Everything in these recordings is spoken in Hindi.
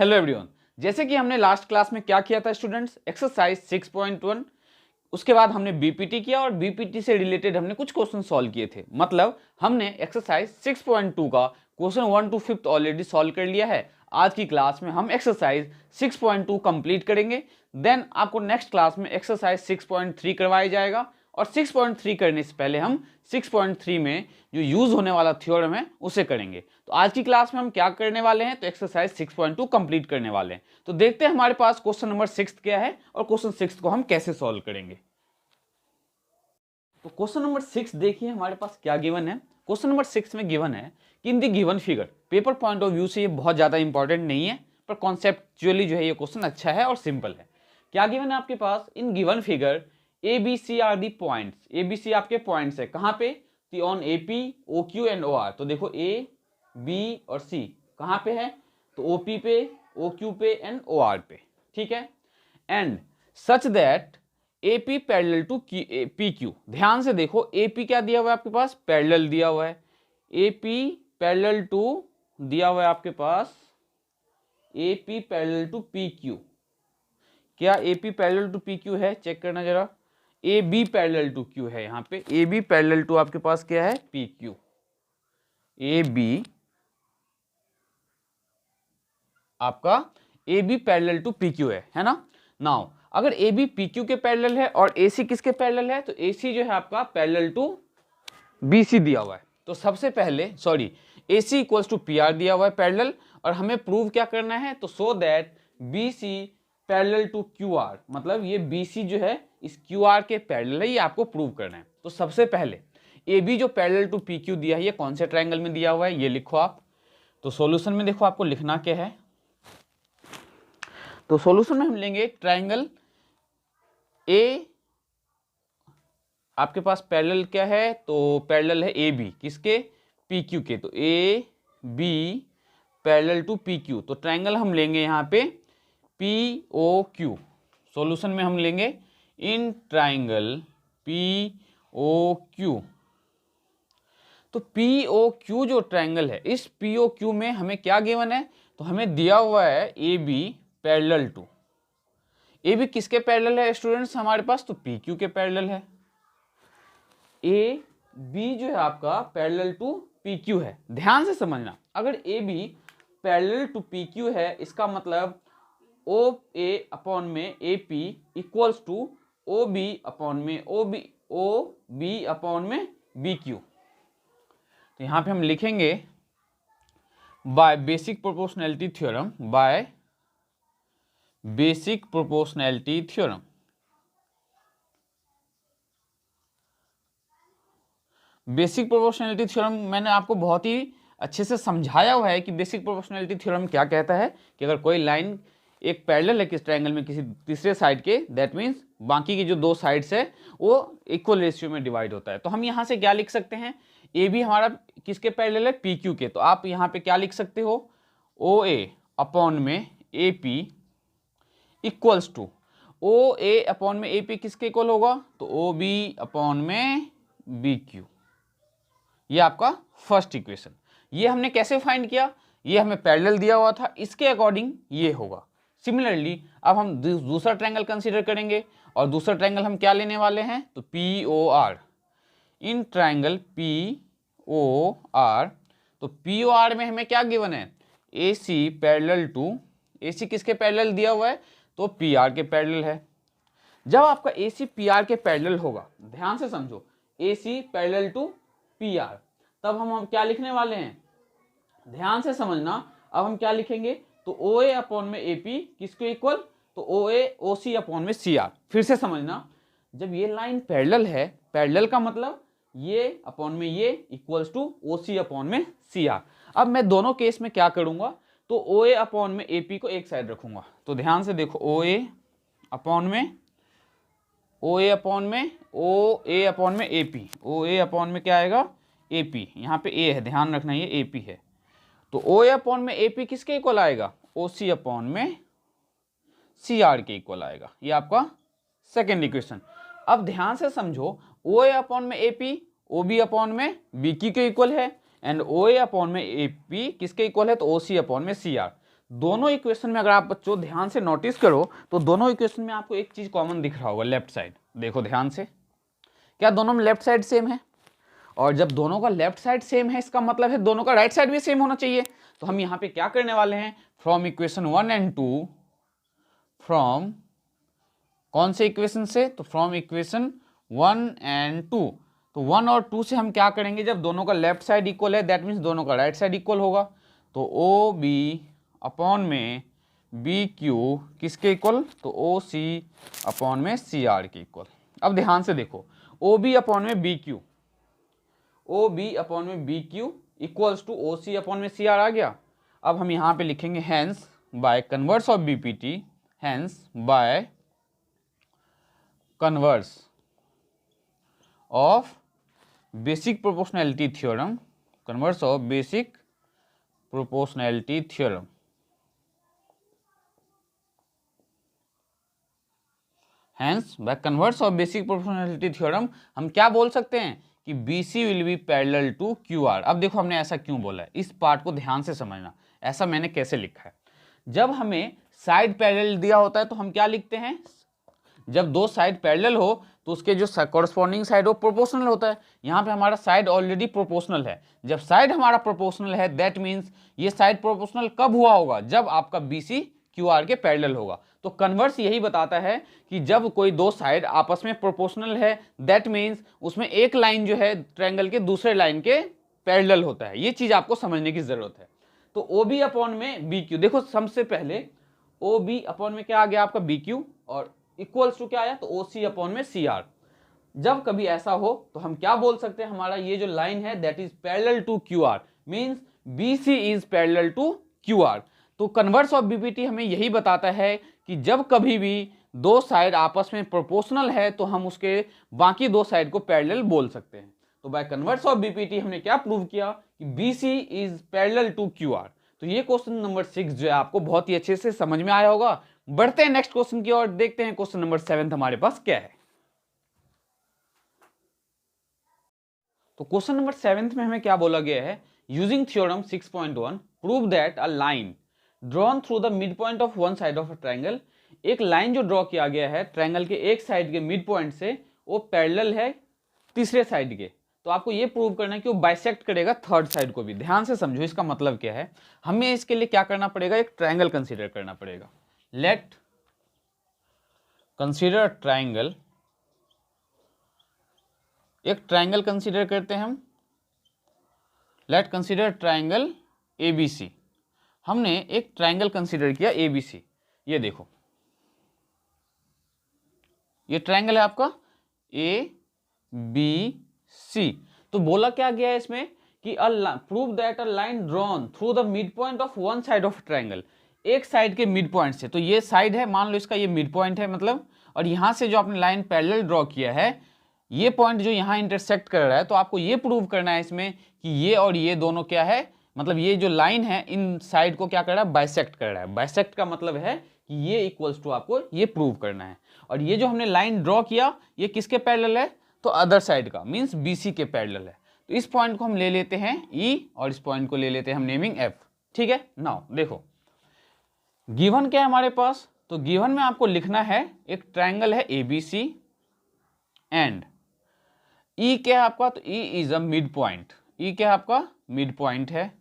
हेलो एवरीवन, जैसे कि हमने लास्ट क्लास में क्या किया था स्टूडेंट्स, एक्सरसाइज 6.1, उसके बाद हमने बीपीटी किया और बीपीटी से रिलेटेड हमने कुछ क्वेश्चन सॉल्व किए थे। मतलब हमने एक्सरसाइज 6.2 का क्वेश्चन 1 to 5 ऑलरेडी सॉल्व कर लिया है। आज की क्लास में हम एक्सरसाइज 6.2 कंप्लीट करेंगे। देन आपको नेक्स्ट क्लास में एक्सरसाइज 6.3 करवाया जाएगा और 6.3 करने से पहले हम 6.3 में जो यूज होने वाला थ्योरम है उसे करेंगे। तो आज की क्लास में हम क्या करने वाले हैं, तो एक्सरसाइज 6.2 कंप्लीट करने वाले हैं। तो देखते हैं हमारे पास क्वेश्चन नंबर 6 क्या है और क्वेश्चन 6 को हम कैसे सॉल्व करेंगे। तो क्वेश्चन नंबर 6 देखिए हमारे पास क्या गिवन है। क्वेश्चन नंबर 6 में गिवन है कि in the given figure, paper point of view से ये बहुत ज्यादा इंपॉर्टेंट नहीं है, पर कॉन्सेप्चुअली जो है ये क्वेश्चन अच्छा है और सिंपल है। क्या गिवन है आपके पास, in given figure A B C are the points, A B C आपके पॉइंट्स है कहाँ पे, on A P O Q and O R. तो देखो ए बी और सी कहाँ पे है, तो ओ पी पे, ओ क्यू पे एंड ओ आर पे, ठीक है। And such that A P parallel to P Q. ध्यान से देखो, ए पी क्या दिया हुआ है आपके पास, पैरेलल दिया हुआ है। ए पी पैरेलल टू दिया हुआ है आपके पास, A P parallel to P Q. क्या A P parallel to P Q है, चेक करना जरा। A B parallel to Q है, यहाँ पे ए बी पैरेलल टू आपके पास क्या है, पी क्यू। ए बी आपका A B parallel to P Q है ना। नाउ अगर ए बी पी क्यू के पैरेलल है और ए सी किसके पैरेलल है, तो ए सी जो है आपका पैरेलल टू बी सी दिया हुआ है। तो सबसे पहले ए सी इक्वल्स टू पी आर दिया हुआ है पैरेलल, और हमें प्रूव क्या करना है, तो so that B C parallel to Q R, मतलब ये बी सी जो है इस क्यू आर के पैरेलल है, ये आपको प्रूव करना है। तो सबसे पहले ए बी जो पैरेलल टू पी क्यू दिया है ये कौन से ट्रायंगल में दिया हुआ है, ये लिखो आप। तो सॉल्यूशन में देखो आपको लिखना क्या है, तो सॉल्यूशन में हम लेंगे एक ट्रायंगल ए, आपके पास पैरेलल क्या है, तो पैरेलल है ए बी किसके, पी क्यू के। तो A B parallel to P Q, तो ट्रायंगल हम लेंगे यहाँ पे पी ओ क्यू। सॉल्यूशन में हम लेंगे in triangle P O Q. तो पी ओ क्यू जो ट्रायंगल है, इस पी ओ क्यू में हमें क्या गिवन है, तो हमें दिया हुआ है A B parallel to, A B किसके पैरेलल है स्टूडेंट्स हमारे पास, तो पी क्यू के पैरेलल है। ए बी जो है आपका पैरेलल टू पी क्यू है। ध्यान से समझना, अगर A B parallel to P Q है, इसका मतलब ओ ए अपॉन में A P equals to O B upon में ओ बी अपॉन में बी क्यू। तो यहां पे हम लिखेंगे by basic proportionality theorem, by basic proportionality theorem. Basic proportionality theorem मैंने आपको बहुत ही अच्छे से समझाया हुआ है कि बेसिक प्रोपोर्शनैलिटी थ्योरम क्या कहता है, कि अगर कोई लाइन एक पैरेलल है किस ट्रायंगल में किसी तीसरे साइड के, दैट मीन्स बाकी की जो दो साइड्स है वो इक्वल रेशियो में डिवाइड होता है। तो हम यहाँ से क्या लिख सकते हैं, ए बी हमारा किसके पैरेलल है, पी क्यू के। तो आप यहाँ पे क्या लिख सकते हो, ओ ए अपॉन में A P equals to O A upon में ए पी किसके इक्वल होगा, तो ओ बी अपॉन में बी क्यू। ये आपका फर्स्ट इक्वेशन। ये हमने कैसे फाइंड किया, ये हमें पैरेलल दिया हुआ था, इसके अकॉर्डिंग ये होगा। सिमिलरली अब हम दूसरा ट्रायंगल कंसीडर करेंगे, और दूसरा ट्रायंगल हम क्या लेने वाले हैं, तो P O R. In triangle P O R, तो पी ओ आर में हमें क्या गिवन है, ए सी पैरेलल टू, ए सी किसके पैरेलल दिया हुआ है, तो पी आर के पैरेलल है। जब आपका ए सी पी आर के पैरेलल होगा, ध्यान से समझो, A C parallel to P R, तब हम क्या लिखने वाले हैं, ध्यान से समझना। अब हम क्या लिखेंगे, तो ओ ए अपॉन में ए पी किसको इक्वल, तो ओ ए ओ सी अपॉन में सी आर। फिर से समझना, जब ये लाइन पैरेलल है, पैरेलल का मतलब ये अपॉन में ये equals to O C upon में सी आर। अब मैं दोनों केस में क्या करूंगा, तो ओ ए अपॉन में ए पी को एक साइड रखूंगा। तो ध्यान से देखो, ओ ए अपॉन में A P, O A upon में क्या आएगा, ए पी। यहाँ पे ए है, ध्यान रखना ये ए पी है। तो ओ ए अपॉन में ए पी किसके इक्वल आएगा, ओ सी अपॉन में सी आर के इक्वल आएगा। ये आपका सेकेंड इक्वेशन। अब ध्यान से समझो, ओ ए अपॉन में A P O B upon में बी क्यू के इक्वल है, एंड ओ ए अपॉन में ए पी किसके इक्वल है, तो ओ सी अपॉन में सी आर। दोनों इक्वेशन में अगर आप बच्चों ध्यान से नोटिस करो तो दोनों इक्वेशन में आपको एक चीज कॉमन दिख रहा होगा, लेफ्ट साइड। देखो ध्यान से, क्या दोनों में लेफ्ट साइड सेम है? और जब दोनों का लेफ्ट साइड सेम है इसका मतलब है दोनों का राइट साइड भी सेम होना चाहिए। तो हम यहाँ पे क्या करने वाले हैं, फ्रॉम इक्वेशन 1 एंड 2, फ्रॉम कौन से इक्वेशन से, तो फ्रॉम इक्वेशन 1 एंड 2। तो 1 और 2 से हम क्या करेंगे, जब दोनों का लेफ्ट साइड इक्वल है दैट मीन्स दोनों का राइट साइड इक्वल होगा। तो ओ बी अपॉन में बी क्यू किसके इक्वल, तो ओ सी अपॉन में सी आर के इक्वल। अब ध्यान से देखो, ओ बी अपॉन में B Q, O B upon में B Q equals to O C upon में सी आर आ गया। अब हम यहाँ पे लिखेंगे hence by converse of BPT, hence by converse of basic proportionality theorem, converse of basic proportionality theorem, hence by converse of basic proportionality theorem हम क्या बोल सकते हैं कि BC will be parallel to QR। अब देखो हमने ऐसा क्यों बोला है, इस पार्ट को ध्यान से समझना, ऐसा मैंने कैसे लिखा है। जब हमें साइड पैरेलल दिया होता है तो हम क्या लिखते हैं, जब दो साइड पैरेलल हो तो उसके जो कॉरस्पॉन्डिंग साइड हो प्रोपोर्शनल होता है। यहाँ पे हमारा साइड ऑलरेडी प्रोपोर्शनल है। जब साइड हमारा प्रोपोर्शनल है दैट मीन्स ये साइड प्रोपोर्शनल कब हुआ होगा, जब आपका BC QR के पैरेलल होगा। तो कन्वर्स यही बताता है कि जब कोई दो साइड आपस में प्रोपोर्शनल है दैट मीन्स उसमें एक लाइन जो है ट्रायंगल के दूसरे लाइन के पैरेलल होता है। ये चीज आपको समझने की जरूरत है। तो OB अपॉन में BQ, देखो सबसे पहले OB अपॉन में क्या आ गया आपका BQ और इक्वल्स टू क्या आया, तो OC अपॉन में CR। जब कभी ऐसा हो तो हम क्या बोल सकते हैं, हमारा ये जो लाइन है that is parallel to QR, means BC is parallel to QR। तो कन्वर्स ऑफ बीपीटी हमें यही बताता है कि जब कभी भी दो साइड आपस में प्रोपोर्शनल है तो हम उसके बाकी दो साइड को पैरेलल बोल सकते हैं। तो बाय कन्वर्स ऑफ बीपीटी हमने क्या प्रूव किया कि BC is parallel to QR। तो ये क्वेश्चन नंबर 6 जो है आपको बहुत ही अच्छे से समझ में आया होगा। बढ़ते हैं नेक्स्ट क्वेश्चन की ओर, देखते हैं क्वेश्चन नंबर 7 हमारे पास क्या है। तो क्वेश्चन नंबर 7 में हमें क्या बोला गया है, using theorem 6.1 prove that a line drawn through the mid point of one side of a triangle. एक लाइन जो ड्रॉ किया गया है ट्रायंगल के एक साइड के मिड पॉइंट से वो पैरेलल है तीसरे साइड के। तो आपको ये प्रूव करना है कि वो बाइसेक्ट करेगा थर्ड साइड को भी। ध्यान से समझो इसका मतलब क्या है, हमें इसके लिए क्या करना पड़ेगा, एक ट्रायंगल कंसीडर करना पड़ेगा। लेट कंसीडर ट्रायंगल, एक ट्रायंगल कंसीडर करते हैं हम। Late consider triangle ABC। हमने एक ट्रायंगल कंसीडर किया ABC। ये देखो ये ट्रायंगल है आपका ABC। तो बोला क्या गया है इसमें कि prove that a line drawn through the mid point of one side of triangle, एक साइड के मिड पॉइंट से। तो ये साइड है, मान लो इसका ये मिड पॉइंट है मतलब, और यहां से जो आपने लाइन पैरेलल ड्रॉ किया है ये पॉइंट जो यहां इंटरसेक्ट कर रहा है। तो आपको ये प्रूव करना है इसमें कि ये और ये दोनों क्या है, मतलब ये जो लाइन है इन साइड को क्या कर रहा है, बाइसेक्ट कर रहा है। बाइसेक्ट का मतलब है कि ये इक्वल्स टू आपको ये प्रूव करना है। और ये जो हमने लाइन ड्रॉ किया ये किसके पैरेलल है, तो अदर साइड का, मींस BC के पैरेलल है। तो इस पॉइंट को हम ले लेते हैं E और इस पॉइंट को ले लेते हैं हम नेमिंग F। ठीक है, नाउ देखो गिवन क्या है हमारे पास, तो गिवन में आपको लिखना है एक ट्रायंगल है ABC एंड E क्या है आपका, तो E is a mid point. E क्या है आपका, मिड पॉइंट है।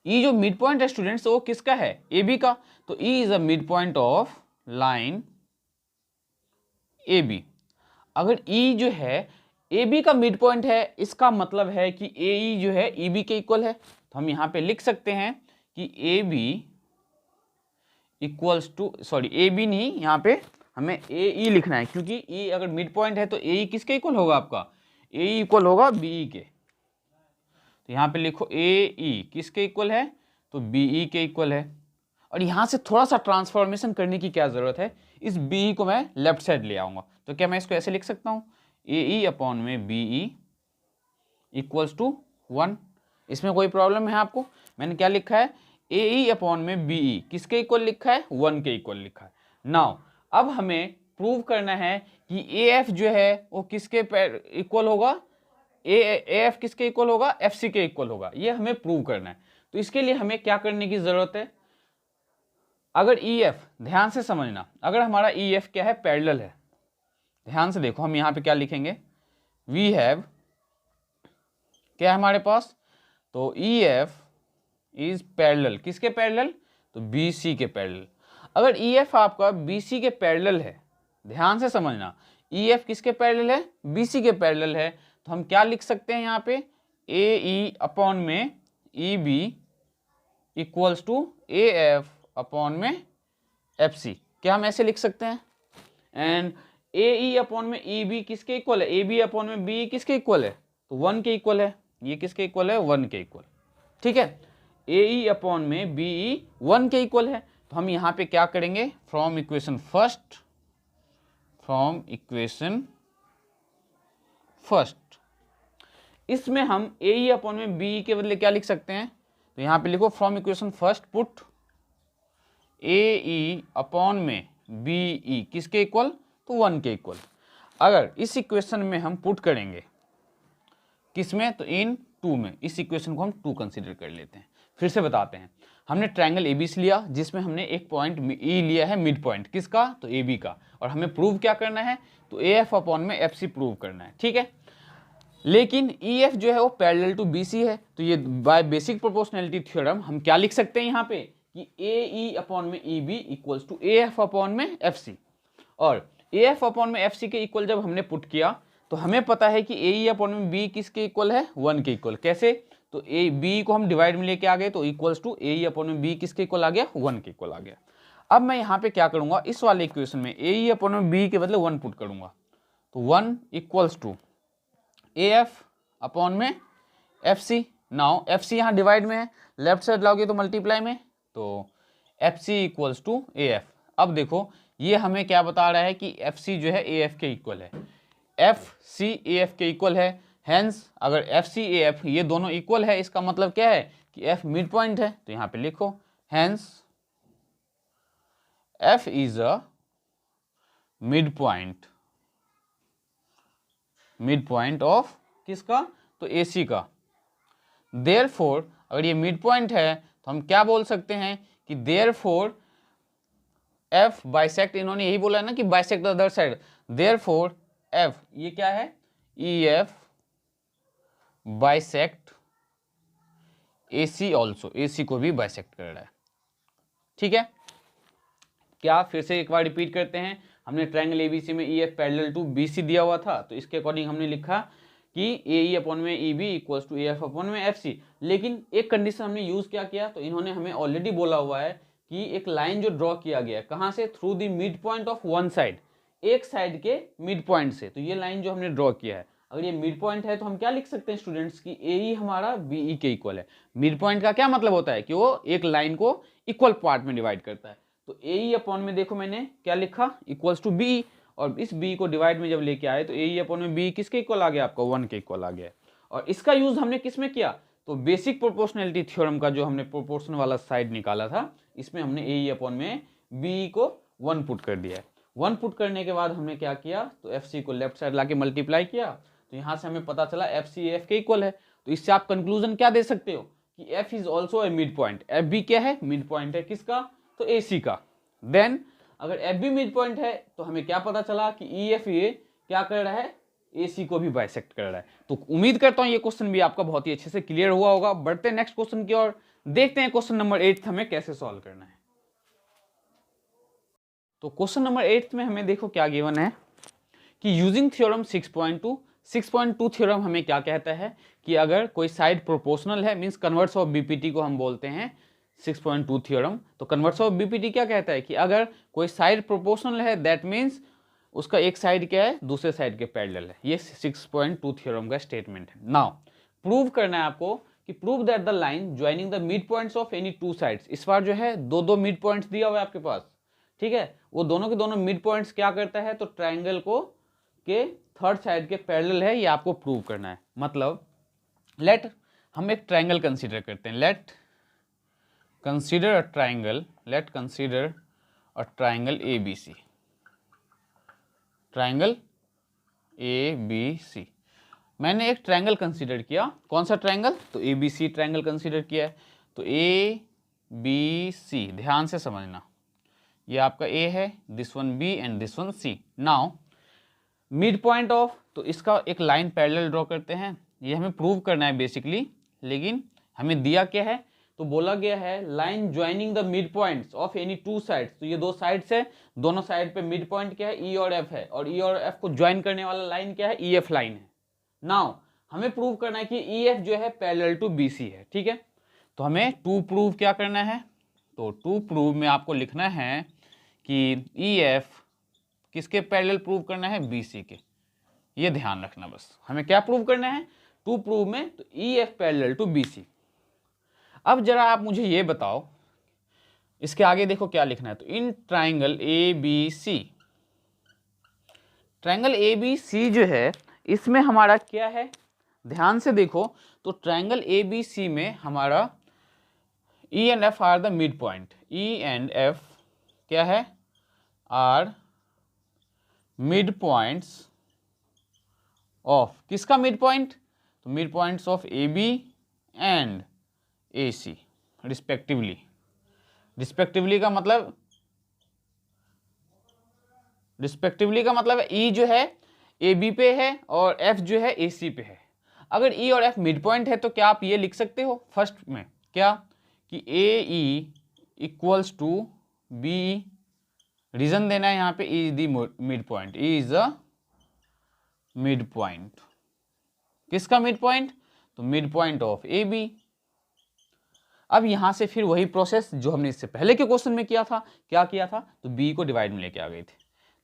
E जो मिड पॉइंट है स्टूडेंट्स वो किसका है, AB का। तो E is a mid point of line AB। अगर E जो है AB का मिड पॉइंट है इसका मतलब है कि AE जो है EB के इक्वल है। तो हम यहां पे लिख सकते हैं कि AB equals to, sorry AB नहीं, यहां पे हमें AE लिखना है क्योंकि E अगर मिड पॉइंट है तो AE किसके इक्वल होगा आपका, AE इक्वल होगा BE के। तो यहां पे लिखो AE किसके इक्वल है, तो BE के इक्वल है। और यहां से थोड़ा सा ट्रांसफॉर्मेशन करने की क्या जरूरत है, इस BE को मैं लेफ्ट साइड ले आऊंगा। तो क्या मैं इसको ऐसे लिख सकता हूं, AE अपॉन में BE इक्वल्स टू 1। इसमें कोई प्रॉब्लम है आपको, मैंने क्या लिखा है, AE अपॉन में BE किसके इक्वल लिखा है, 1 के इक्वल लिखा है। नाउ अब हमें प्रूव करना है कि AF जो है वो किसके इक्वल होगा, AF किसके इक्वल होगा, FC के इक्वल होगा। ये हमें प्रूव करना है। तो इसके लिए हमें क्या करने की जरूरत है, अगर EF, ध्यान से समझना, अगर हमारा EF क्या है, पैरेलल है, ध्यान से देखो हम यहाँ पे क्या लिखेंगे, वी हैव, क्या है हमारे पास, तो EF इज पैरेलल, किसके पैरेलल, तो BC के पैरेलल। अगर EF आपका BC के पैरेलल है, ध्यान से समझना, EF किसके पैरेलल है, BC के पैरेलल है, तो हम क्या लिख सकते हैं यहाँ पे, AE अपॉन में EB equals to AF upon में FC, क्या हम ऐसे लिख सकते हैं। एंड AE अपॉन में EB किसके इक्वल है, AB अपॉन में BE किसके इक्वल है, तो 1 के इक्वल है, ये किसके इक्वल है, 1 के इक्वल, ठीक है। AE अपॉन में BE 1 के इक्वल है, तो हम यहाँ पे क्या करेंगे, फ्रॉम इक्वेशन फर्स्ट, इसमें हम AE अपॉन में BE के बदले क्या लिख सकते हैं, तो यहाँ पे लिखो from equation first put AE upon में BE किसके इक्वल, तो 1 के इक्वल। अगर इस इक्वेशन में हम पुट करेंगे, किसमें, तो इन 2 में, इस इक्वेशन को हम 2 कंसीडर कर लेते हैं। फिर से बताते हैं, हमने ट्रायंगल ABC लिया जिसमें हमने एक पॉइंट E लिया है, मिड पॉइंट किसका, तो AB का, और हमें प्रूव क्या करना है, तो AF अपॉन में FC प्रूव करना है, ठीक है। लेकिन EF जो है वो पैरेलल टू BC है, तो ये बाय बेसिक प्रोपोर्शनैलिटी थ्योरम हम क्या लिख सकते हैं यहाँ पे, कि AE अपॉन में EB equals to AF upon में FC, और AF अपॉन में FC के इक्वल जब हमने पुट किया तो हमें पता है कि AE अपॉन में B किसके इक्वल है, 1 के इक्वल। कैसे, तो B को हम डिवाइड में लेके आ गए, तो इक्वल्स टू AE अपॉन में B किसके इक्वल आ गया, 1 के इक्वल आ गया। अब मैं यहाँ पे क्या करूँगा, इस वाले इक्वेशन में AE अपॉन में B के बदले 1 पुट करूँगा, तो 1 इक्वल्स टू AF अपॉन में FC। नाउ FC यहाँ डिवाइड में है, लेफ्ट साइड लाओगे तो मल्टीप्लाई में, तो FC इक्वल्स टू AF। अब देखो ये हमें क्या बता रहा है कि FC जो है AF के इक्वल है, FC AF के इक्वल है, हेंस अगर FC AF ये दोनों इक्वल है, इसका मतलब क्या है कि F मिड पॉइंट है, तो यहाँ पे लिखो hence F is a mid point of किसका, तो AC का। देयरफॉर अगर ये मिड पॉइंट है तो हम क्या बोल सकते हैं कि देयरफॉर F बाइसेक्ट, इन्होंने यही बोला है ना कि bisect the other side, therefore F ये क्या है, EF bisect AC also, AC को भी बाइसेक्ट कर रहा है, ठीक है। क्या, फिर से एक बार रिपीट करते हैं, हमने ट्रायंगल ABC में EF पैरेलल टू BC दिया हुआ था, तो इसके अकॉर्डिंग हमने लिखा कि AE अपॉन में EB equals to AF upon में FC। लेकिन एक कंडीशन हमने यूज क्या किया, तो इन्होंने हमें ऑलरेडी बोला हुआ है कि एक लाइन जो ड्रॉ किया गया है, कहाँ से, through the mid point of one side, एक साइड के मिड पॉइंट से, तो ये लाइन जो हमने ड्रॉ किया है, अगर ये मिड पॉइंट है तो हम क्या लिख सकते हैं स्टूडेंट्स की AE हमारा BE के इक्वल है। मिड पॉइंट का क्या मतलब होता है कि वो एक लाइन को इक्वल पार्ट में डिवाइड करता है, तो AE अपॉन में देखो मैंने क्या लिखा, इक्वल्स टू BE, और इस B को डिवाइड में जब लेके आए तो AE अपॉन में B किसके इक्वल आ गया, आपका 1 के इक्वल आ गया। और इसका यूज हमने किस में किया, तो बेसिक प्रोपोर्शनैलिटी थ्योरम का जो हमने प्रोपोर्शन वाला साइड निकाला था, इसमें हमने AE अपॉन में BE को 1 पुट कर दिया है। 1 पुट करने के बाद हमने क्या किया, तो FC को लेफ्ट साइड लाके मल्टीप्लाई किया, तो यहाँ से हमें पता चला FC AF के इक्वल है। तो इससे आप कंक्लूजन क्या दे सकते हो कि F is also a mid point, FB क्या है, मिड पॉइंट है किसका, तो AC का। देन अगर FB मिड पॉइंट है तो हमें क्या पता चला कि EF ये क्या कर रहा है, AC को भी बाइसेक्ट कर रहा है। तो उम्मीद करता हूं ये क्वेश्चन भी आपका बहुत ही अच्छे से क्लियर हुआ होगा। बढ़ते हैं नेक्स्ट क्वेश्चन की ओर, देखते हैं क्वेश्चन नंबर 8 हमें कैसे सॉल्व करना है। तो क्वेश्चन नंबर 8 में हमें देखो क्या गिवन है कि यूजिंग थ्योरम 6.2 थ्योरम हमें क्या कहता है कि अगर कोई साइड प्रोपोर्शनल है, मींस कन्वर्स ऑफ BPT को हम बोलते हैं 6.2 थ्योरम। तो कन्वर्स ऑफ BPT क्या कहता है कि अगर कोई साइड प्रोपोर्शनल है, दैट मींस उसका एक साइड क्या है, दूसरे साइड के पैरेलल है। ये 6.2 थ्योरम का स्टेटमेंट है। नाउ प्रूव करना है आपको कि prove that the line joining the mid points of any two sides, इस बार जो है दो मिड पॉइंट्स दिया हुआ है आपके पास, ठीक है, वो दोनों के दोनों मिड पॉइंट्स क्या करता है, तो ट्राइंगल को के थर्ड साइड के पैरेलल है, ये आपको प्रूव करना है। मतलब लेट हम एक ट्राइंगल कंसीडर करते हैं, late consider a triangle ABC, triangle ABC। मैंने एक ट्राइंगल कंसीडर किया, कौन सा ट्राइंगल, तो ABC ट्राइंगल कंसीडर किया है। तो ABC ध्यान से समझना, ये आपका ए है, this one B and this one C. Now mid point of, तो इसका एक लाइन पैरेलल ड्रॉ करते हैं, ये हमें प्रूव करना है बेसिकली, लेकिन हमें दिया क्या है, तो बोला गया है line joining the mid points of any two sides. तो ये दो साइड्स है, दोनों साइड पे मिड पॉइंट क्या है, ई और एफ है, और ई और एफ को ज्वाइन करने वाला लाइन क्या है, ई एफ लाइन है। नाउ हमें प्रूव करना है कि ई एफ जो है पैरेलल टू बी सी है, ठीक है। तो हमें टू प्रूव क्या करना है, तो टू प्रूव में आपको लिखना है कि ई एफ किसके पैरेलल प्रूव करना है, बी सी के। ये ध्यान रखना, बस हमें क्या प्रूव करना है, टू प्रूव में, तो E F parallel to B C. अब जरा आप मुझे ये बताओ, इसके आगे देखो क्या लिखना है, तो in triangle A B C, triangle A B C जो है इसमें हमारा क्या है, ध्यान से देखो, तो ट्राइंगल ए बी सी में हमारा E and F are the mid point, E and F क्या है, आर मिड पॉइंट्स ऑफ, किसका मिड पॉइंट, तो midpoints of A B and A C respectively. Respectively का मतलब, रिस्पेक्टिवली का मतलब ई जो है ए बी पे है और एफ जो है ए सी पे है। अगर ई और एफ मिड पॉइंट है तो क्या आप ये लिख सकते हो फर्स्ट में, क्या कि A E equals to B, reason देना है यहाँ पे, E is the mid point, E is the mid point, किसका मिड पॉइंट, तो mid point of A B. अब यहां से फिर वही प्रोसेस जो हमने इससे पहले के क्वेश्चन में किया था, क्या किया था, तो बी को डिवाइड में लेके आ गए थे,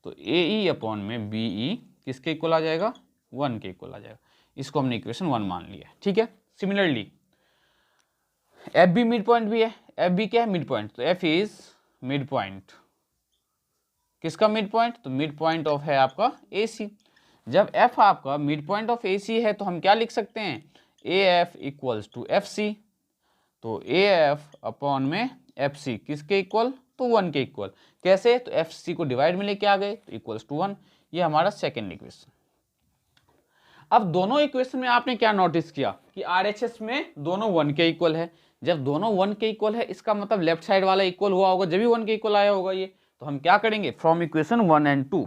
तो ए ई अपॉन में बी ई किसके इक्वल आ जाएगा, 1 के इक्वल आ जाएगा। इसको हमने इक्वेशन 1 मान लिया, ठीक है। Similarly F B midpoint भी है, एफ बी क्या है, मिड पॉइंट, तो एफ इज मिड पॉइंट, किसका मिड पॉइंट, तो मिड पॉइंट ऑफ है आपका ए सी। जब एफ आपका mid point of A C है तो हम क्या लिख सकते हैं, A F equals to F C, तो ए एफ अपॉन में एफ सी किसके इक्वल, तो 1 के इक्वल। कैसे, तो एफ सी को डिवाइड में लेके आ गए तो इक्वल्स टू 1। ये हमारा सेकेंड इक्वेशन। अब दोनों इक्वेशन में आपने क्या नोटिस किया कि आरएचएस में दोनों 1 के इक्वल है। जब दोनों 1 के इक्वल है इसका मतलब लेफ्ट साइड वाला इक्वल हुआ होगा, जब भी 1 के इक्वल आया होगा ये। तो हम क्या करेंगे, from equation 1 and 2,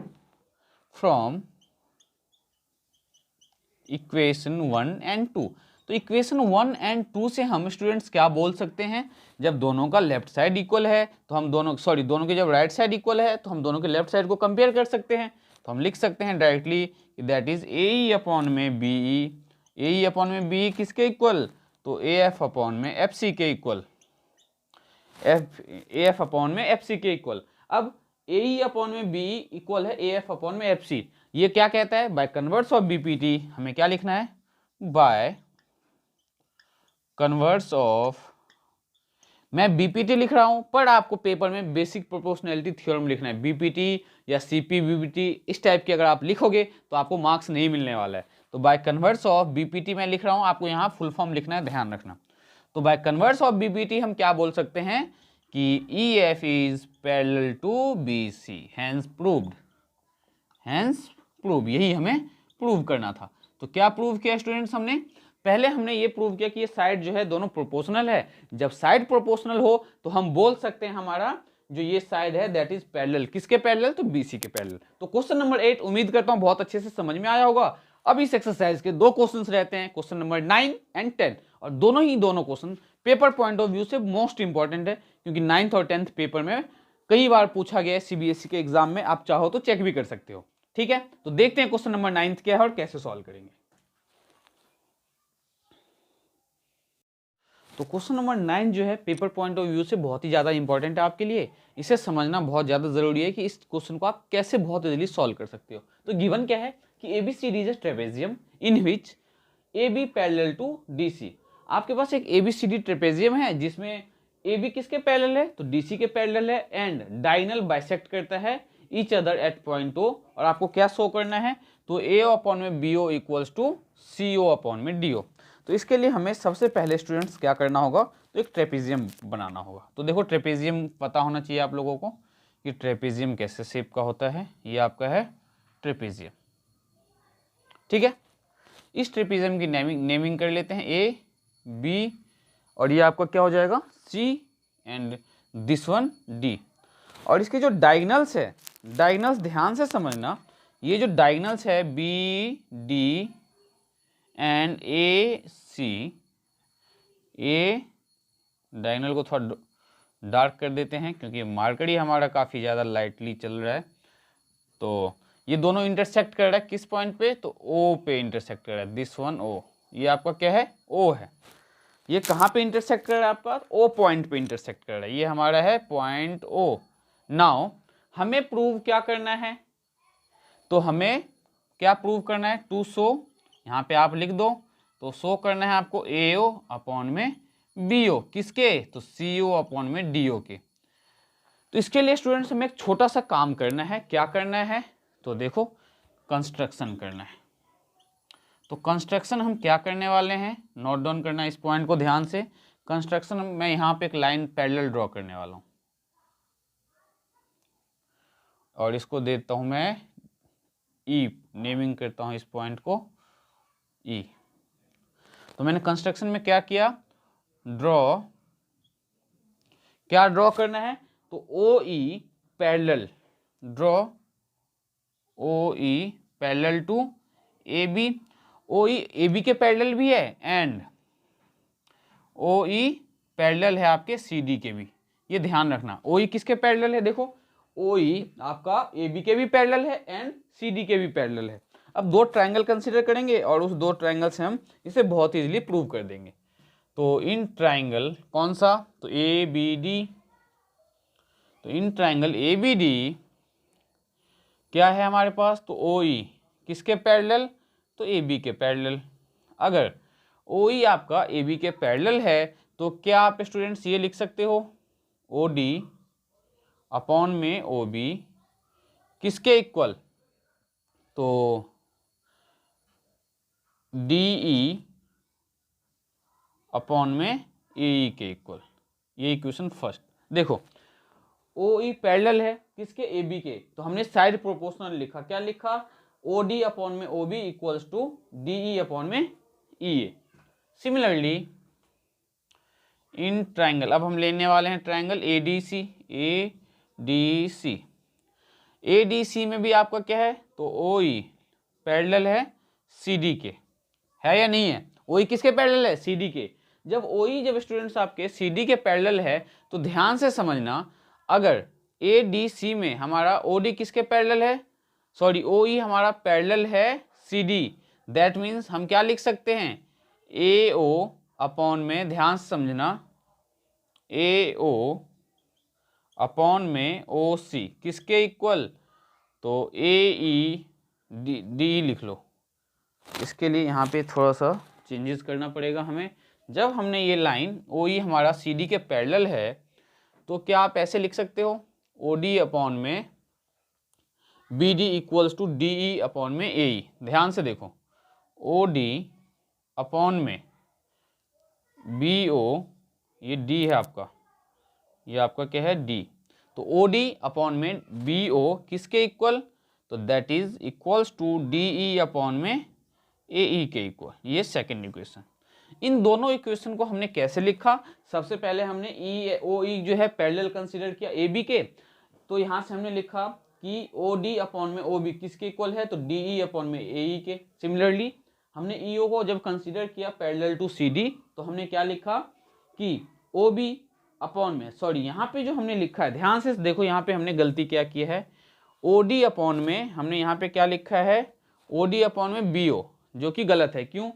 from equation 1 and 2, तो इक्वेशन 1 एंड 2 से हम स्टूडेंट्स क्या बोल सकते हैं, जब दोनों का लेफ्ट साइड इक्वल है तो हम दोनों, सॉरी दोनों के जब राइट साइड इक्वल है तो हम दोनों के लेफ्ट साइड को कंपेयर कर सकते हैं। तो हम लिख सकते हैं डायरेक्टली कि that is a E upon में बी ई, ए ई अपॉन में बी किसके इक्वल, तो ए एफ अपॉन में एफ सी के equal, F A F upon में एफ सी के इक्वल। अब ए ई अपॉन में बी इक्वल है ए एफ अपॉन में एफ सी। ये क्या कहता है, बाय कन्वर्स ऑफ बीपीटी हमें क्या लिखना है, बाय कन्वर्स ऑफ, मैं बीपीटी लिख रहा हूं पर आपको पेपर में बेसिक प्रोपोर्शनैलिटी थ्योरम लिखना है। बीपीटी या सीपीबीपीटी इस टाइप के अगर आप लिखोगे तो आपको मार्क्स नहीं मिलने वाला है। तो बाय कन्वर्स ऑफ बीपीटी मैं लिख रहा हूं, आपको यहाँ फुल फॉर्म लिखना है, ध्यान रखना। तो बाय कन्वर्स ऑफ बीपीटी हम क्या बोल सकते हैं कि E F is parallel to B C, hence proved, hence prove, यही हमें प्रूव करना था। तो क्या प्रूव किया स्टूडेंट्स हमने, पहले हमने ये प्रूव किया कि ये साइड जो है दोनों प्रोपोर्शनल है। जब साइड प्रोपोर्शनल हो तो हम बोल सकते हैं हमारा जो ये साइड है दैट इज पैरेलल, किसके पैरेलल, तो बीसी के पैरेलल। तो क्वेश्चन नंबर 8 उम्मीद करता हूं बहुत अच्छे से समझ में आया होगा। अब इस एक्सरसाइज के दो क्वेश्चंस रहते हैं, क्वेश्चन नंबर 9 एंड 10, और दोनों question paper point of view से मोस्ट इंपॉर्टेंट है, क्योंकि 9th और 10th पेपर में कई बार पूछा गया है सीबीएसई के एग्जाम में, आप चाहो तो चेक भी कर सकते हो। ठीक है, तो देखते हैं क्वेश्चन नंबर 9 क्या है और कैसे सॉल्व करेंगे। तो क्वेश्चन नंबर 9 जो है पेपर पॉइंट ऑफ व्यू से बहुत ही ज्यादा इंपॉर्टेंट है आपके लिए। इसे समझना बहुत ज्यादा जरूरी है कि इस क्वेश्चन को आप कैसे बहुत इजीली सॉल्व कर सकते हो। तो गिवन क्या है कि ABCD is a trapezium in which AB parallel to DC। आपके पास एक ABCD ट्रेपेजियम है जिसमें AB किसके पैरेलल है, तो DC के पैरेलल है, एंड डायगोनल बाइसेक्ट करता है each other at point O। और आपको क्या शो करना है, तो AO अपॉन में BO equals to CO upon में DO। तो इसके लिए हमें सबसे पहले स्टूडेंट्स क्या करना होगा, तो एक ट्रेपेजियम बनाना होगा। तो देखो ट्रेपेजियम पता होना चाहिए आप लोगों को कि ट्रेपेजियम कैसे शेप का होता है। ये आपका है ट्रेपेजियम, ठीक है। इस ट्रेपेजियम की नेमिंग कर लेते हैं A, B, और ये आपका क्या हो जाएगा C, and this one D। और इसके जो डायगनल्स है, डायगनल्स ध्यान से समझना, ये जो डायगनल्स है B D and A C, a diagonal को थोड़ा डार्क कर देते हैं क्योंकि मार्कर ही हमारा काफ़ी ज़्यादा लाइटली चल रहा है। तो ये दोनों इंटरसेक्ट कर रहा है किस पॉइंट पे, तो ओ पे इंटरसेक्ट कर रहा है, दिस वन ओ, ये आपका क्या है, ओ है। ये कहाँ पे इंटरसेक्ट कर रहा है आपका, ओ पॉइंट पे इंटरसेक्ट कर रहा है, ये हमारा है पॉइंट ओ। नाउ हमें प्रूव क्या करना है, तो हमें क्या प्रूव करना है, टू शो, यहाँ पे आप लिख दो, तो शो करना है आपको ए ओ अपॉन में बी ओ, किसके, तो सी ओ अपॉन में डी ओ के। तो इसके लिए स्टूडेंट्स हमें एक छोटा सा काम करना है, क्या करना है, तो देखो कंस्ट्रक्शन करना है। तो कंस्ट्रक्शन हम क्या करने वाले हैं, नोट डाउन करना है इस पॉइंट को ध्यान से। कंस्ट्रक्शन मैं यहाँ पे एक लाइन पैरेलल ड्रॉ करने वाला हूँ और इसको देता हूँ मैं ई, नेमिंग करता हूँ इस पॉइंट को ई। तो मैंने कंस्ट्रक्शन में क्या किया, ड्रॉ, क्या ड्रॉ करना है, तो O E parallel, draw O E parallel to A B, O E A B के पैरेलल भी है एंड ओ ई पैरेलल है आपके सी डी के भी, ये ध्यान रखना। ओ ई किसके पैरेलल है, देखो ओ ई आपका ए बी के भी पैरेलल है एंड सी डी के भी पैरेलल है। अब दो ट्रायंगल कंसीडर करेंगे और उस दो ट्रायंगल से हम इसे बहुत इजीली प्रूव कर देंगे। तो इन ट्रायंगल कौन सा, तो ए बी डी, तो in triangle A B D क्या है हमारे पास, तो ओ ई किसके पैरेलल, तो ए बी के पैरेलल। अगर ओ ई आपका ए बी के पैरेलल है तो क्या आप स्टूडेंट्स ये लिख सकते हो, ओ डी अपॉन में ओ बी किसके इक्वल, तो डी ई अपॉन में ए ई के इक्वल। ये इक्वेशन फर्स्ट। देखो ओ ई पैरेलल है किसके, ए बी के, तो हमने साइड प्रोपोर्शनल लिखा, क्या लिखा, ओ डी अपॉन में O B equals to D E upon में E A. Similarly in triangle, अब हम लेने वाले हैं triangle A D C, A D C, A D C में भी आपका क्या है, तो ओ ई पैरेलल है सी डी के, है या नहीं है, ओ ई किसके पैरेलल है, सी डी के। जब ओ ई जब स्टूडेंट्स आपके सी डी के पैरेलल है तो ध्यान से समझना, अगर ए डी सी में हमारा ओ डी किसके पैरेलल है, सॉरी ओ ई हमारा पैरेलल है सी डी, दैट मीन्स हम क्या लिख सकते हैं, ए ओ अपॉन में, ध्यान से समझना, ए ओ अपॉन में ओ सी किसके इक्वल, तो ए ई डी लिख लो। इसके लिए यहाँ पे थोड़ा सा चेंजेस करना पड़ेगा हमें। जब हमने ये लाइन ओ ई हमारा सी डी के पैरेलल है तो क्या आप ऐसे लिख सकते हो, ओ डी अपॉन में B D equals to D E upon में ए ई। ध्यान से देखो, ओ डी अपॉन में बी ओ, ये डी है आपका, ये आपका क्या है डी, तो ओ डी अपॉन में बी ओ किसके इक्वल, तो that is equals to D E upon में ए ई के इक्वल। ये सेकेंड इक्वेशन। इन दोनों इक्वेशन को हमने कैसे लिखा, सबसे पहले हमने ई ओ ई जो है पैरेलल कंसीडर किया ए बी के, तो यहाँ से हमने लिखा कि ओ डी अपॉन में ओ बी किसके इक्वल है, तो डी ई अपॉन में ए ई के। सिमिलरली हमने ई ओ को जब कंसीडर किया पैरेलल टू सी डी तो हमने क्या लिखा कि ओ बी अपॉन में, सॉरी यहाँ पे जो हमने लिखा है ध्यान से देखो, यहाँ पे हमने गलती क्या की है, ओ डी अपॉन में हमने यहाँ पे क्या लिखा है, ओ डी अपॉन में बी ओ, जो कि गलत है। क्यों,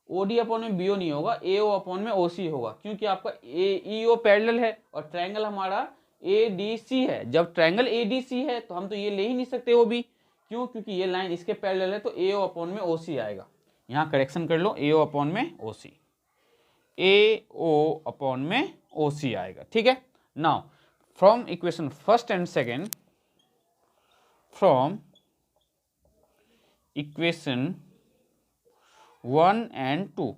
ओ डी अपॉन में बी ओ नहीं होगा, ए ओ अपॉन में ओ सी होगा, क्योंकि आपका ए ई ओ पैरेलल है और ट्रायंगल हमारा ए डी सी है। जब ट्रायंगल ए डी सी है तो हम तो ये ले ही नहीं सकते ओ बी, क्यों, क्योंकि ये लाइन इसके पैरेलल है, तो ए ओ अपॉन में ओ सी आएगा। यहाँ करेक्शन कर लो, ए ओ अपॉन में ओ सी, ए ओ अपॉन में ओ सी आएगा, ठीक है। Now from equation first and second, from equation 1 and 2,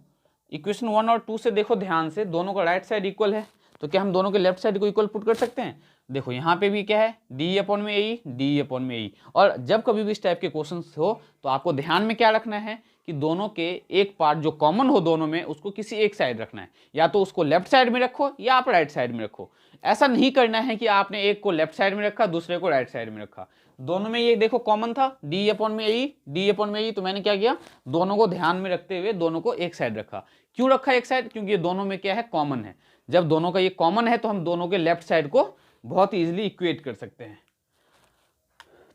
equation 1 और 2 से देखो ध्यान से, दोनों का राइट साइड इक्वल है, तो क्या हम दोनों के लेफ्ट साइड को इक्वल पुट कर सकते हैं? देखो यहाँ पे भी क्या है, डी अपॉन में ए, डी अपॉन में ए। और जब कभी भी इस टाइप के क्वेश्चन हो तो आपको ध्यान में क्या रखना है कि दोनों के एक पार्ट जो कॉमन हो दोनों में उसको किसी एक साइड रखना है, या तो उसको लेफ्ट साइड में रखो या आप राइट साइड में रखो। ऐसा नहीं करना है कि आपने एक को लेफ्ट साइड में रखा दूसरे को राइट साइड में रखा। दोनों में ये देखो कॉमन था डी अपॉन में ई, डी अपॉन में ई, तो मैंने क्या किया, दोनों को ध्यान में रखते हुए दोनों को एक साइड रखा। क्यों रखा एक साइड? क्योंकि ये दोनों में क्या है, कॉमन है। जब दोनों का ये कॉमन है तो हम दोनों के लेफ्ट साइड को बहुत इजीली इक्वेट कर सकते हैं।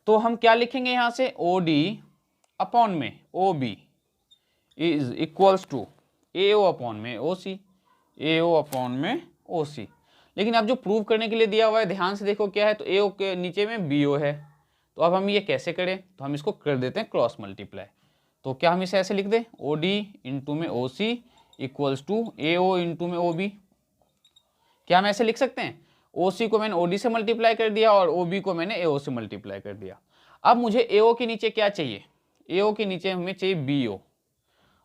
तो हम क्या लिखेंगे यहां से, ओ डी अपॉन में O B is equals to A O upon में ओ सी, ए ओ अपॉन में ओ सी। लेकिन अब जो प्रूव करने के लिए दिया हुआ है ध्यान से देखो क्या है, तो ए ओ के नीचे में बी ओ है। तो अब हम ये कैसे करें, तो हम इसको कर देते हैं क्रॉस मल्टीप्लाई। तो क्या हम इसे ऐसे लिख दें, ओ डी इंटू में O C equals to A O into में ओ बी। क्या हम ऐसे लिख सकते हैं, ओ सी को मैंने ओ डी से मल्टीप्लाई कर दिया और ओ बी को मैंने ए ओ से मल्टीप्लाई कर दिया। अब मुझे ए ओ के नीचे क्या चाहिए, ए ओ के नीचे हमें चाहिए बी ओ,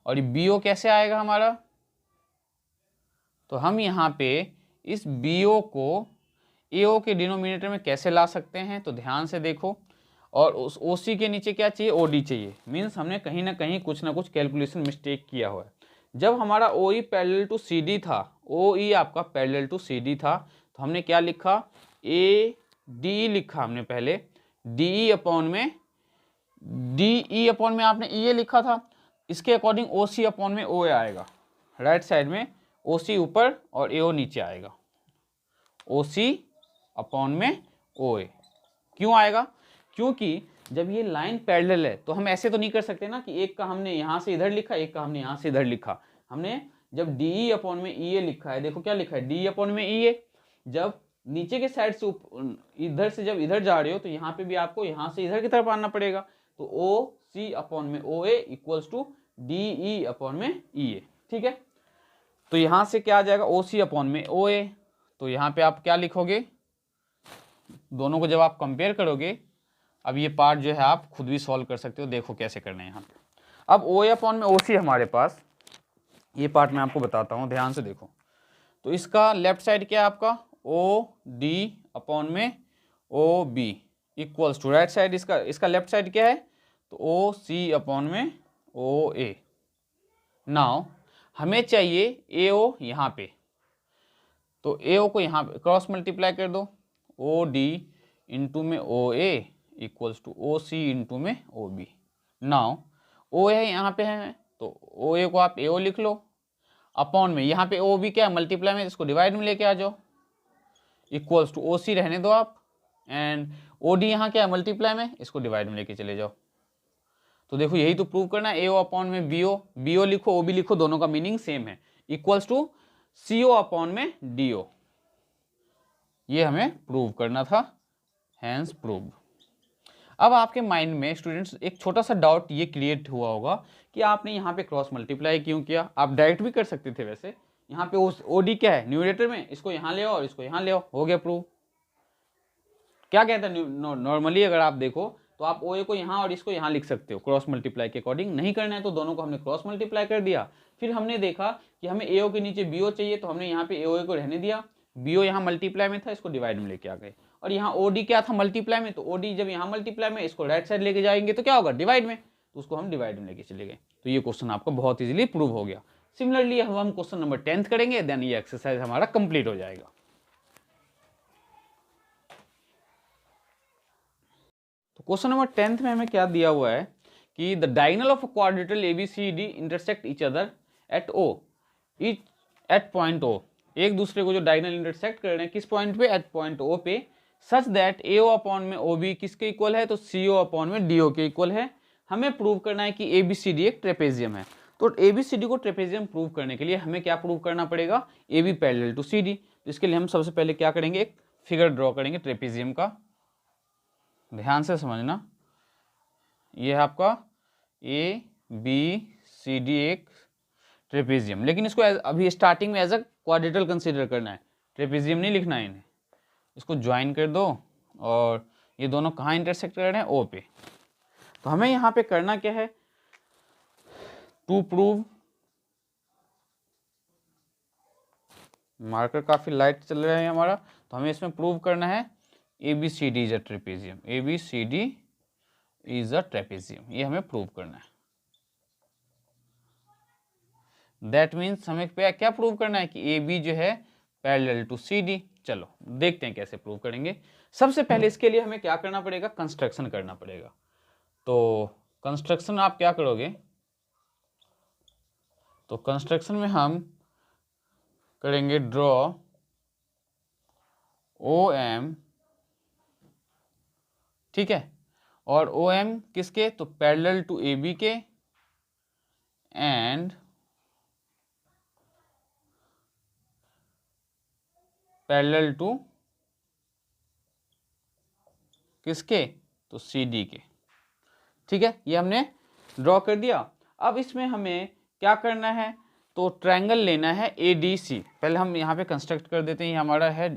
और ये बी ओ कैसे आएगा हमारा, तो हम यहाँ पे इस बी ओ को ए ओ के डिनोमिनेटर में कैसे ला सकते हैं, तो ध्यान से देखो। और उस ओ सी के नीचे क्या चाहिए, ओ डी चाहिए। मीन्स हमने कहीं ना कहीं कुछ ना कुछ कैलकुलेशन मिस्टेक किया हुआ है। जब हमारा O E parallel to C D था, ओ ई आपका पैरेलल टू सी डी था, तो हमने क्या लिखा, ए डी लिखा हमने पहले, डी ई अपॉन में, डी ई अपॉन में आपने ई ए लिखा था, इसके अकॉर्डिंग ओ सी अपॉन में ओ ए आएगा। राइट साइड में ओ सी ऊपर और ए ओ नीचे आएगा, ओ सी अपॉन में ओ ए। क्यों आएगा, क्योंकि जब ये लाइन पैरेलल है तो हम ऐसे तो नहीं कर सकते ना कि एक का हमने यहाँ से इधर लिखा, एक का हमने यहाँ से इधर लिखा। हमने जब डी ई अपॉन में ई ए लिखा है, देखो क्या लिखा है, डी अपॉन में ई ए, जब नीचे के साइड से इधर से जब इधर जा रहे हो तो यहाँ पे भी आपको यहाँ से इधर की तरफ आना पड़ेगा। तो ओ सी अपॉन में O A equals to D E upon में ई ए। ठीक है, तो यहाँ से क्या आ जाएगा, ओ सी अपॉन में ओ ए। तो यहाँ पे आप क्या लिखोगे, दोनों को जब आप कंपेयर करोगे, अब ये पार्ट जो है आप खुद भी सॉल्व कर सकते हो, देखो कैसे करना है यहाँ पे। अब ओ ए अपॉन में ओ सी हमारे पास, ये पार्ट मैं आपको बताता हूँ, ध्यान से देखो। तो इसका लेफ्ट साइड क्या है आपका, ओ डी अपॉन में O B equals to right side इसका लेफ्ट साइड क्या है, तो ओ सी अपॉन में ओ ए। नाउ हमें चाहिए ए ओ यहाँ पे, तो ए ओ को यहाँ पे क्रॉस मल्टीप्लाई कर दो, ओ डी इंटू में O A equals to O C into में ओ बी। नाउ ओ है यहाँ पे है, तो ओ ए को आप ए ओ लिख लो, अपॉन में यहाँ पे ओ बी क्या है, मल्टीप्लाई में, इसको डिवाइड में लेके आ जाओ, इक्वल्स टू ओ सी रहने दो आप, एंड ओ डी यहाँ क्या है, मल्टीप्लाई में, इसको डिवाइड में लेके चले जाओ। तो देखो यही तो प्रूव करना है, ए ओ अपॉन में बी ओ लिखो, ओ बी लिखो, दोनों का मीनिंग सेम है, equals to C O upon में डी ओ। ये हमें प्रूव करना था, हैंस प्रूव। अब आपके माइंड में स्टूडेंट्स एक छोटा सा डाउट ये क्रिएट हुआ होगा कि आपने यहाँ पे क्रॉस मल्टीप्लाई क्यों किया। आप डायरेक्ट भी कर सकते थे वैसे, यहाँ पे ओ डी क्या है, न्यूमरेटर में, इसको यहाँ ले आओ और इसको यहाँ ले आओ, हो गया प्रूव। क्या कहता है नॉर्मली अगर आप देखो तो आप ओ ए को यहाँ और इसको यहाँ लिख सकते हो क्रॉस मल्टीप्लाई के अकॉर्डिंग। नहीं करना है तो दोनों को हमने क्रॉस मल्टीप्लाई कर दिया। फिर हमने देखा कि हमें ए ओ के नीचे बी ओ चाहिए, तो हमने यहाँ पे ए ओ ए को रहने दिया, बी ओ यहाँ मल्टीप्लाई में था, इसको डिवाइड में लेके आ गए। और यहाँ ओ डी क्या था, मल्टीप्लाई में, तो ओ डी जब यहाँ मल्टीप्लाई में, इसको राइट साइड लेके जाएंगे तो क्या होगा, डिवाइड में, तो उसको हम डिवाइड में लेके चले गए। तो ये क्वेश्चन आपका बहुत इजीली प्रूव हो गया। सिमिलरली अब हम क्वेश्चन नंबर 10 करेंगे, देन ये एक्सरसाइज हमारा कंप्लीट हो जाएगा। तो क्वेश्चन नंबर 10 में हमें क्या दिया हुआ है कि the diagonal of quadrilateral ABCD intersect each other at O, at point O। एक दूसरे को जो डायगोनल इंटरसेक्ट कर रहे हैं किस पॉइंट पे, एट पॉइंट O पे, सच दैट AO अपॉन में OB किसके इक्वल है, तो CO अपॉन में DO के इक्वल है। हमें प्रूव करना है कि ABCD एक ट्रेपेजियम है। तो ABCD को ट्रेपेजियम प्रूव करने के लिए हमें क्या प्रूव करना पड़ेगा, AB पैरेलल टू CD। तो इसके लिए हम सबसे पहले क्या करेंगे, एक फिगर ड्रॉ करेंगे ट्रेपेजियम का, ध्यान से समझना। ये है आपका ABCD एक ट्रेपेजियम, लेकिन इसको अभी स्टार्टिंग में एज अ क्वाड्रेटल कंसीडर करना है, ट्रेपेजियम नहीं लिखना है इन्हें। इसको ज्वाइन कर दो और ये दोनों कहाँ इंटरसेक्ट कर रहे हैं, O पे। तो हमें यहाँ पे करना क्या है, टू प्रूव मार्कर काफ़ी लाइट चल रहा है हमारा, तो हमें इसमें प्रूव करना है ABCD is a trapezium, ABCD is a trapezium, ये हमें प्रूव करना है। दैट मीन्स हमें क्या प्रूव करना है कि AB जो है पैरेलल टू CD। चलो देखते हैं कैसे प्रूव करेंगे। सबसे पहले इसके लिए हमें क्या करना पड़ेगा, कंस्ट्रक्शन करना पड़ेगा। तो कंस्ट्रक्शन आप क्या करोगे, तो कंस्ट्रक्शन में हम करेंगे ड्रॉ OM, ठीक है, और OM किसके, तो पैरेलल टू AB के एंड पैरेलल टू किसके, तो CD के। ठीक है, ये हमने ड्रॉ कर दिया। अब इसमें हमें क्या करना है, तो ट्रायंगल लेना है ADC। पहले हम यहाँ पे कंस्ट्रक्ट कर देते हैं, ये हमारा है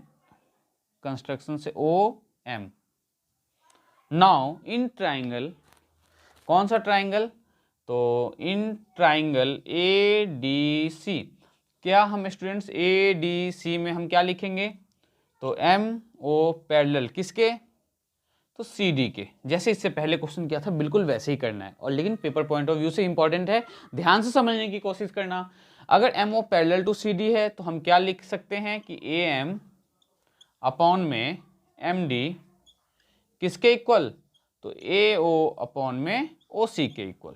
कंस्ट्रक्शन से OM। नाउ इन ट्रायंगल, कौन सा ट्रायंगल, तो इन ट्रायंगल ADC, क्या हम स्टूडेंट्स ADC में हम क्या लिखेंगे, तो MO पैरेलल किसके, तो CD के। जैसे इससे पहले क्वेश्चन किया था बिल्कुल वैसे ही करना है, और लेकिन पेपर पॉइंट ऑफ व्यू से इंपॉर्टेंट है, ध्यान से समझने की कोशिश करना। अगर MO पैरेलल टू CD है तो हम क्या लिख सकते हैं कि AM अपॉन में MD किसके इक्वल, तो AO अपॉन में OC के इक्वल।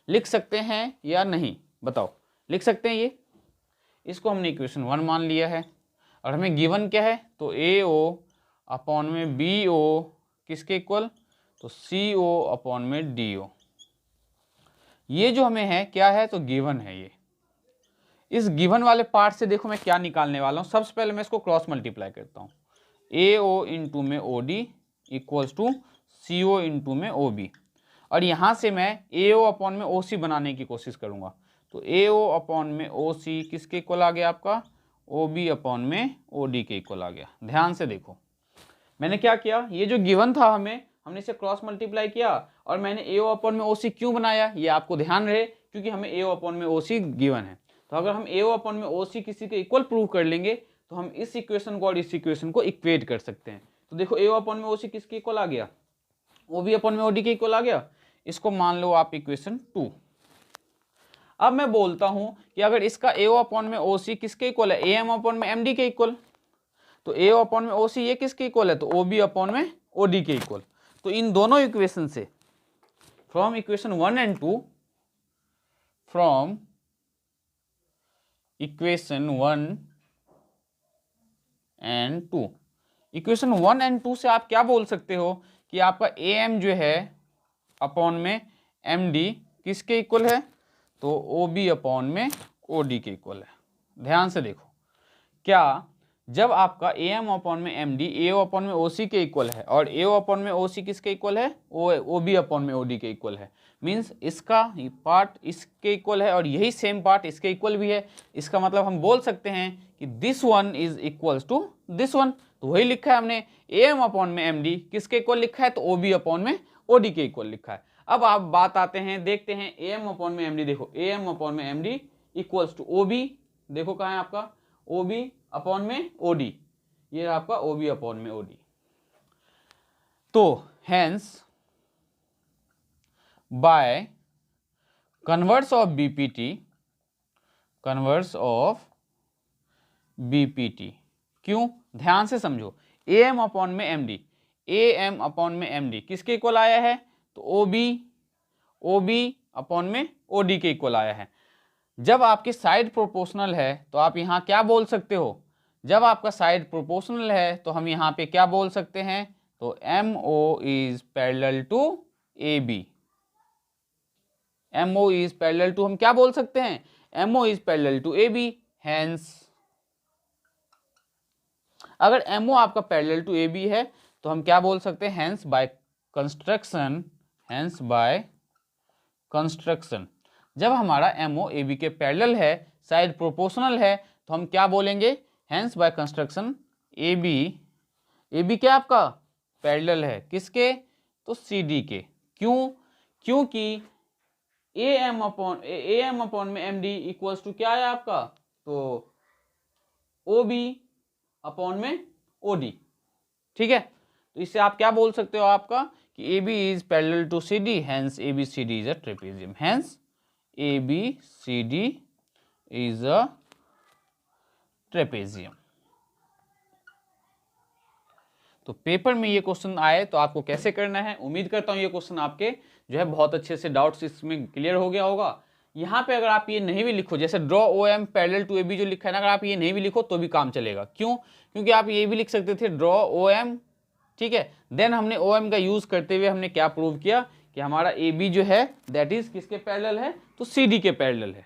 लिख सकते हैं या नहीं बताओ, लिख सकते हैं ये, इसको हमने इक्वेशन 1 मान लिया है, और हमें गिवन क्या है, तो AO अपॉन में BO किसके इक्वल, तो CO अपॉन में DO। ये जो हमें है क्या है, तो गिवन है ये। इस गिवन वाले पार्ट से देखो मैं क्या निकालने वाला हूँ। सबसे पहले मैं इसको क्रॉस मल्टीप्लाई करता हूँ, AO इंटू में OD equals to CO into में OB, और यहाँ से मैं AO अपॉन में OC बनाने की कोशिश करूँगा। तो AO अपॉन में OC किसके इक्वल आ गया आपका, OB अपॉन में OD के इक्वल आ गया। ध्यान से देखो मैंने क्या किया, ये जो गिवन था हमने इसे क्रॉस मल्टीप्लाई किया, और मैंने AO अपॉन में OC क्यों बनाया, ये आपको ध्यान रहे, क्योंकि हमें AO अपॉन में OC गिवन है। तो अगर हम AO अपॉन में OC किसी के इक्वल प्रूव कर लेंगे तो हम इस इक्वेशन को और इस इक्वेशन को इक्वेट कर सकते हैं। तो देखो AO अपॉन में OC किसके इक्वल आ गया, OB अपॉन में OD के इक्वल आ गया। इसको मान लो आप इक्वेशन 2। अब मैं बोलता हूं कि अगर इसका AO अपॉन में OC किसके इक्वल है, AM अपॉन में MD के इक्वल, तो AO अपॉन में OC ये किसके इक्वल है, तो OB अपॉन में OD के इक्वल। तो इन दोनों इक्वेशन से, from equation 1 and 2, from equation 1 and 2, equation 1 and 2 से आप क्या बोल सकते हो कि आपका AM जो है अपॉन में MD किसके इक्वल है, तो OB अपॉन में OD के इक्वल है। ध्यान से देखो, क्या जब आपका AM अपॉन में MD AO अपॉन में OC के इक्वल है, और AO अपॉन में OC किसके इक्वल है, OB अपॉन में OD के इक्वल है, मीन्स इसका पार्ट इसके इक्वल है और यही सेम पार्ट इसके इक्वल भी है। इसका मतलब हम बोल सकते हैं कि this one is equals to this one. तो वही लिखा है हमने, AM अपॉन में MD किसके इक्वल लिखा है, तो OB अपॉन में OD के इक्वल लिखा है। अब आप बात आते हैं, देखते हैं AM अपॉन में MD, देखो AM अपॉन में MD इक्वल्स टू OB, देखो कहाँ है आपका OB अपॉन में OD, ये आपका OB अपॉन में OD। तो hence bye converse of BPT, क्यों, ध्यान से समझो, AM अपॉन में MD, AM अपॉन में MD किसके इक्वल आया है, तो OB अपॉन में OD के इक्वल आया है। जब आपकी साइड प्रोपोर्शनल है तो आप यहाँ क्या बोल सकते हो, जब आपका साइड प्रोपोर्शनल है तो हम यहाँ पे क्या बोल सकते हैं, तो MO is parallel to AB, MO is parallel to, हम क्या बोल सकते हैं, MO is parallel to AB। Hence अगर MO आपका पैरेलल टू AB है तो हम क्या बोल सकते हैं, हेंस बाय कंस्ट्रक्शन, जब हमारा MO AB के पैरेलल है, साइड प्रोपोर्शनल है, तो हम क्या बोलेंगे, हेंस बाय कंस्ट्रक्शन AB क्या आपका पैरेलल है किसके, तो CD के। क्यों, क्योंकि AM अपॉन में MD इक्वल्स टू क्या है आपका, तो ओ बी अपॉन में ओ डी, ठीक है। तो इससे आप क्या बोल सकते हो आपका कि A B is parallel to C D, hence A B C D is a trapezium, hence A B C D is a trapezium. तो पेपर में ये क्वेश्चन आए तो आपको कैसे करना है, उम्मीद करता हूँ ये क्वेश्चन आपके जो है बहुत अच्छे से डाउट्स इसमें क्लियर हो गया होगा। यहाँ पे अगर आप ये नहीं भी लिखो, जैसे draw O M parallel to A B जो लिखा है ना, अगर आप ये नहीं भी लिखो तो भी काम चलेगा। क्यों? क्योंकि आप ये भी लिख सकते थे ड्रॉ ओ एम, ठीक है। देन हमने ओ एम का यूज करते हुए हमने क्या प्रूव किया कि हमारा ए बी जो है दैट इज किसके पैरेलल है, तो सी डी के पैरेलल है।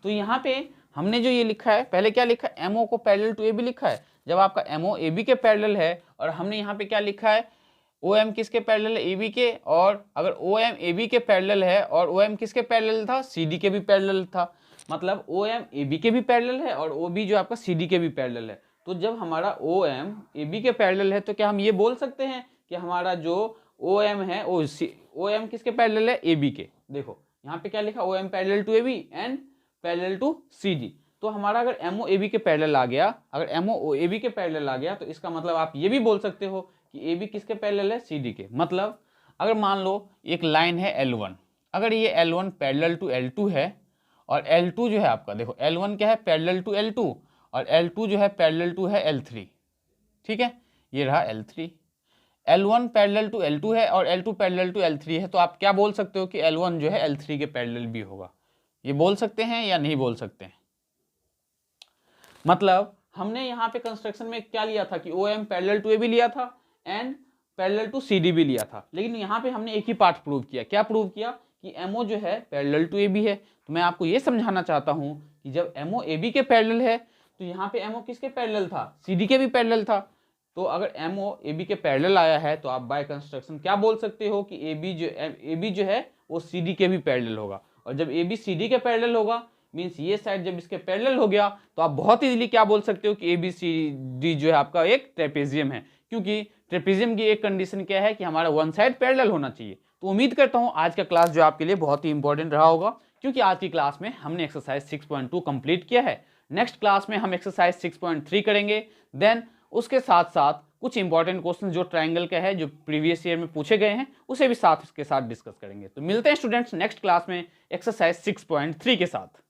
तो यहाँ पे हमने जो ये लिखा है, पहले क्या लिखा है, एमओ को पैरेलल टू ए बी लिखा है। जब आपका एमओ ए बी के पैरेलल है, और हमने यहाँ पे क्या लिखा है, ओ एम किसके पैरेलल है, ए बी के, और अगर ओ एम ए बी के पैरेलल है और ओ एम किसके पैरेलल था, सी डी के भी पैरेलल था। मतलब ओ एम ए बी के भी पैरेलल है और ओ बी जो आपका सी डी के भी पैरेलल है। तो जब हमारा ओ एम ए बी के पैरेलल है तो क्या हम ये बोल सकते हैं कि हमारा जो ओ एम है ओ एम किसके पैरेलल है, ए बी के। देखो यहाँ पे क्या लिखा, O M parallel to A B and parallel to C D. तो हमारा अगर एमओ ए बी के पैरेलल आ गया, अगर एमओ ए बी के पैरेलल आ गया तो इसका मतलब आप ये भी बोल सकते हो कि ए बी किसके पैरेलल है, सी डी के। मतलब अगर मान लो एक लाइन है L1, अगर ये L1 पैरेलल टू L2 है और L2 जो है आपका, देखो L1 क्या है, पैरेलल टू L2, और L2 जो है पैरेलल टू है L3, ठीक है। ये रहा L3, L1 parallel to L2 है और L2 पैरेलल टू L3 है, तो आप क्या बोल सकते हो कि L1 जो है L3 के पैरेलल भी होगा। ये बोल सकते हैं या नहीं बोल सकते हैं? मतलब हमने यहाँ पे कंस्ट्रक्शन में क्या लिया था कि O M parallel to A भी लिया था and parallel to C D भी लिया था, लेकिन यहाँ पे हमने एक ही पार्ट प्रूव किया। क्या प्रूव किया कि एमओ जो है पैरेलल टू ए बी है। तो मैं आपको ये समझाना चाहता हूँ कि जब एमओ ए बी के पैरेलल है तो यहाँ पे एमओ किसके पैरेलल था, सी डी के भी पैरेलल था। तो अगर एमओ ए बी के पैरेलल आया है तो आप बाय कंस्ट्रक्शन क्या बोल सकते हो कि ए बी जो है वो सी डी के भी पैरेलल होगा। और जब ए बी सी डी के पैरेलल होगा मीन्स ये साइड जब इसके पैरेलल हो गया तो आप बहुत इजीली क्या बोल सकते हो कि ए बी सी डी जो है आपका एक ट्रेपेजियम है। क्योंकि ट्रेपेजियम की एक कंडीशन क्या है कि हमारा वन साइड पैरेलल होना चाहिए। तो उम्मीद करता हूं आज का क्लास जो आपके लिए बहुत ही इंपॉर्टेंट रहा होगा, क्योंकि आज की क्लास में हमने एक्सरसाइज 6.2 कंप्लीट किया है। नेक्स्ट क्लास में हम एक्सरसाइज 6.3 करेंगे। देन उसके साथ साथ कुछ इंपॉर्टेंट क्वेश्चन जो ट्रायंगल का है, जो प्रीवियस ईयर में पूछे गए हैं, उसे भी साथ इसके साथ डिस्कस करेंगे। तो मिलते हैं स्टूडेंट्स नेक्स्ट क्लास में एक्सरसाइज 6.3 के साथ।